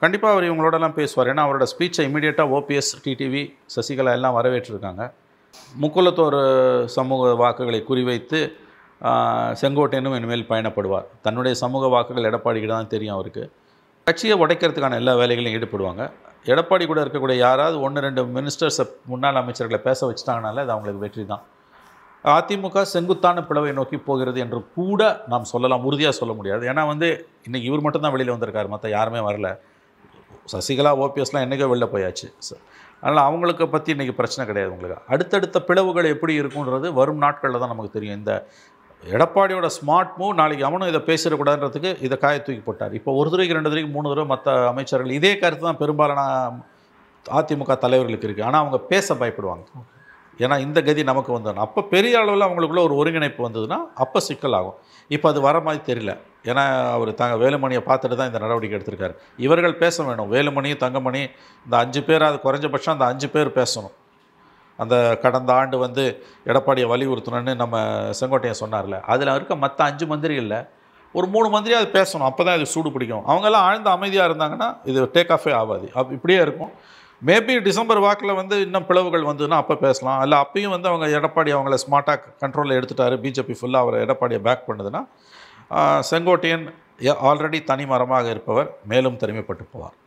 கண்டிப்பாக அவர் இவங்களோடலாம் பேசுவார். ஏன்னா அவரோட ஸ்பீச்சை இமீடியட்டாக ஓபிஎஸ், டிடிவி, சசிகலா எல்லாம் வரவேற்றிருக்காங்க. முக்குலத்தோர் சமூக வாக்குகளை குறிவைத்து செங்கோட்டையனும் இனிமேல் பயணப்படுவார். தன்னுடைய சமூக வாக்குகள் எடப்பாடிக்கு தான் தெரியும் அவருக்கு. கட்சியை உடைக்கிறதுக்கான எல்லா வேலைகளையும் ஈடுபடுவாங்க. எடப்பாடி கூட இருக்கக்கூடிய யாராவது 1-2 மினிஸ்டர்ஸை, முன்னாள் அமைச்சர்களை பேச வச்சுட்டாங்கனால அது அவங்களுக்கு வெற்றி தான். அதிமுக செங்குத்தான பிளவை நோக்கி போகிறது என்று கூட நாம் சொல்லலாம், உறுதியாக சொல்ல முடியாது. ஏன்னா இன்றைக்கி இவர் மட்டும்தான் வெளியில் வந்திருக்காரு, மற்ற யாருமே வரல. சசிகலா, ஓபிஎஸ்லாம் என்றைக்கோ வெளில போயாச்சு. அதனால் அவங்களுக்கு பற்றி இன்றைக்கி பிரச்சனை கிடையாது. உங்களுக்கு அடுத்தடுத்த பிளவுகள் எப்படி இருக்குன்றது வரும் நாட்களில் தான் நமக்கு தெரியும். இந்த எடப்பாடியோட ஸ்மார்ட் மூவ், நாளைக்கு அவனும் இதை பேசிடக்கூடாதுன்றதுக்கு இதை காய தூக்கி போட்டார். இப்போ 1 தடவைக்கு 2 தடவைக்கு 3 தடவை மற்ற அமைச்சர்கள் இதே கருத்து தான் பெரும்பாலான அதிமுக தலைவர்களுக்கு இருக்குது. ஆனால் அவங்க பேச பயப்படுவாங்க. ஏன்னா இந்த கதி நமக்கு வந்தோம். அப்போ பெரிய அளவில் அவங்களுக்குள்ள ஒரு ஒருங்கிணைப்பு வந்ததுன்னா அப்போ சிக்கலாகும். இப்போ அது வர மாதிரி தெரியல. ஏன்னா அவர் வேலுமணியை பார்த்துட்டு தான் இந்த நடவடிக்கை எடுத்திருக்காரு. இவர்கள் பேச வேணும். வேலுமணி, தங்கமணி, இந்த 5 பேர், அது குறைஞ்சபட்சம் அந்த 5 பேர் பேசணும். அந்த கடந்த ஆண்டு எடப்பாடியை வலியுறுத்தணும்னு நம்ம செங்கோட்டையன் சொன்னார்ல, அதில் இருக்க மற்ற 5 மந்திரிகளில் ஒரு 3 மந்திரி அது பேசணும். அப்போ தான் இது சூடு பிடிக்கும். அவங்கெல்லாம் ஆழ்ந்த அமைதியாக இருந்தாங்கன்னா இது டேக் ஆஃபே ஆகாது. இப்படியே இருக்கும். மேபி டிசம்பர் வாக்கில் இன்னும் பிளவுகள் வந்ததுன்னா அப்போ பேசலாம். இல்லை அப்பயும் அவங்க எடப்பாடி அவங்கள ஸ்மார்ட்டாக கண்ட்ரோலில் எடுத்துட்டாரு, பிஜேபி ஃபுல்லாக அவரை எடப்பாடியை பேக் பண்ணுதுன்னா செங்கோட்டையன் ஆல்ரெடி தனி மரமாக இருப்பவர் மேலும் தனிமைப்பட்டு போவார்.